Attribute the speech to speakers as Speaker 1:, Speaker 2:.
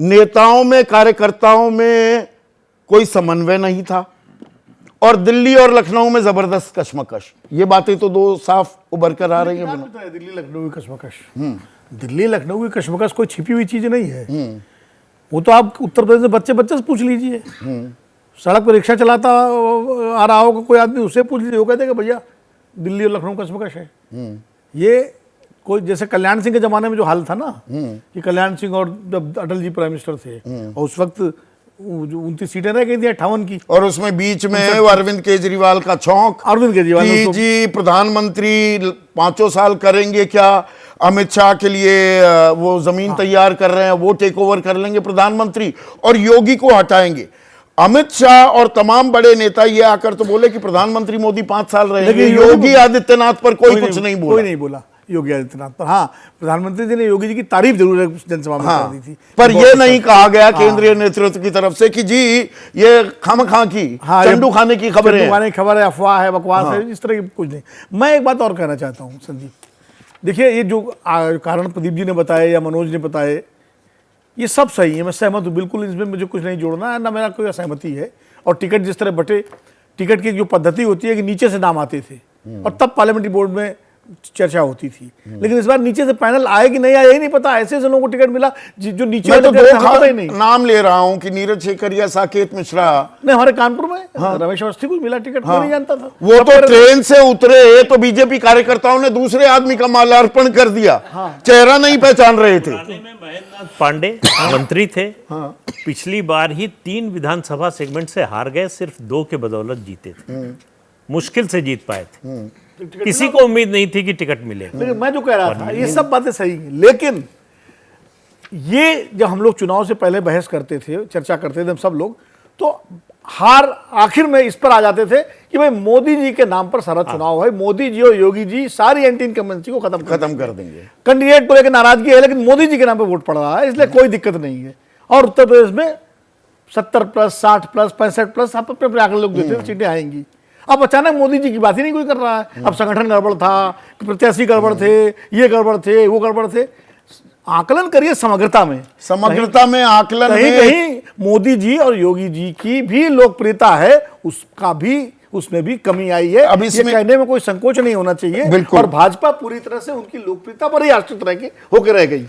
Speaker 1: नेताओं में, कार्यकर्ताओं में कोई समन्वय नहीं था और दिल्ली और लखनऊ में जबरदस्त कशमकश। ये बातें तो दो साफ उभर कर आ रही हैं।
Speaker 2: दिल्ली लखनऊ की कशमकश, दिल्ली लखनऊ की कशमकश कोई छिपी हुई चीज नहीं है। वो तो आप उत्तर प्रदेश में बच्चे बच्चे से पूछ लीजिए, सड़क पर रिक्शा चलाता आ रहा होगा कोई आदमी, उससे पूछ लीजिए, वो कहते हैं कि भैया दिल्ली और लखनऊ कशमकश है। ये कोई जैसे कल्याण सिंह के जमाने में जो हाल था ना, कि कल्याण सिंह और जब अटल जी प्राइम मिनिस्टर थे और उस वक्त 29 सीटें रह गई थी 58 की,
Speaker 1: और उसमें बीच में अरविंद केजरीवाल का चौंक,
Speaker 2: अरविंद केजरीवाल
Speaker 1: जी प्रधानमंत्री 5 साल करेंगे क्या, अमित शाह के लिए वो जमीन तैयार कर रहे हैं, वो टेक ओवर कर लेंगे प्रधानमंत्री और योगी को हटाएंगे। अमित शाह और तमाम बड़े नेता ये आकर तो बोले कि प्रधानमंत्री मोदी 5 साल रहेंगे, योगी आदित्यनाथ पर कोई कुछ नहीं बोला।
Speaker 2: कोई नहीं बोला योगी आदित्यनाथ पर। हाँ, प्रधानमंत्री जी ने योगी जी की तारीफ जरूर जनसभा में कर दी थी,
Speaker 1: पर यह नहीं कहा गया केंद्रीय नेतृत्व की तरफ से कि जी ये खामखा की चंडू खाने की खबर
Speaker 2: है, अफवाह है, बकवास है, इस तरह की कुछ नहीं। मैं एक बात और कहना चाहता हूँ संदीप, देखिए ये जो कारण प्रदीप जी ने बताए या मनोज ने बताए, ये सब सही है, मैं सहमत हूँ बिल्कुल, इसमें मुझे कुछ नहीं जोड़ना है ना, मेरा कोई असहमति है। और टिकट जिस तरह बटे, टिकट की जो पद्धति होती है कि नीचे से नाम आते थे और तब पार्लियामेंट्री बोर्ड में चर्चा होती थी, लेकिन इस बार नीचे से पैनल आए कि नहीं आए यही नहीं पता, ऐसे लोगों को टिकट मिला जो नीचे
Speaker 1: मैं तो
Speaker 2: पता ही नहीं।
Speaker 1: नाम ले रहा हूं कि नीरज शेखरिया, साकेत मिश्रा,
Speaker 2: नहीं हमारे कानपुर में रमेश अवस्थी को मिला टिकट, नहीं जानता था।
Speaker 1: वो तो ट्रेन से उतरे तो बीजेपी कार्यकर्ताओं ने दूसरे आदमी का माल्यार्पण कर दिया, चेहरा नहीं पहचान रहे थे।
Speaker 3: महेंद्र नाथ पांडे मंत्री थे, पिछली बार ही 3 विधानसभा सेगमेंट से हार गए, सिर्फ 2 के बदौलत जीते थे, मुश्किल से जीत पाए थे, किसी को उम्मीद नहीं थी कि टिकट मिलेगा।
Speaker 2: लेकिन मैं जो कह रहा था ये सब बातें सही हैं, लेकिन ये जब हम लोग चुनाव से पहले बहस करते थे, चर्चा करते थे हम सब लोग, तो हार आखिर में इस पर आ जाते थे कि भाई मोदी जी के नाम पर सारा चुनाव है, मोदी जी और योगी जी सारी एंटी इनकम्बेंसी को खत्म कर देंगे। कैंडिडेट को लेकर नाराजगी है, लेकिन मोदी जी के नाम पर वोट पड़ रहा है, इसलिए कोई दिक्कत नहीं है। और उत्तर प्रदेश में 70+, 60+, 65+, आप अपने आंकड़े लोग देते थे सीटें आएंगी। अब अचानक मोदी जी की बात ही नहीं कोई कर रहा है। अब संगठन गड़बड़ था, प्रत्याशी गड़बड़ थे, ये गड़बड़ थे, वो गड़बड़ थे। आकलन करिए समग्रता में
Speaker 1: आकलन
Speaker 2: कहीं मोदी जी और योगी जी की भी लोकप्रियता है, उसका भी उसमें भी कमी आई है। अब इसमें कहने में कोई संकोच नहीं होना चाहिए। और भाजपा पूरी तरह से उनकी लोकप्रियता पर ही आश्रित होकर रह गई।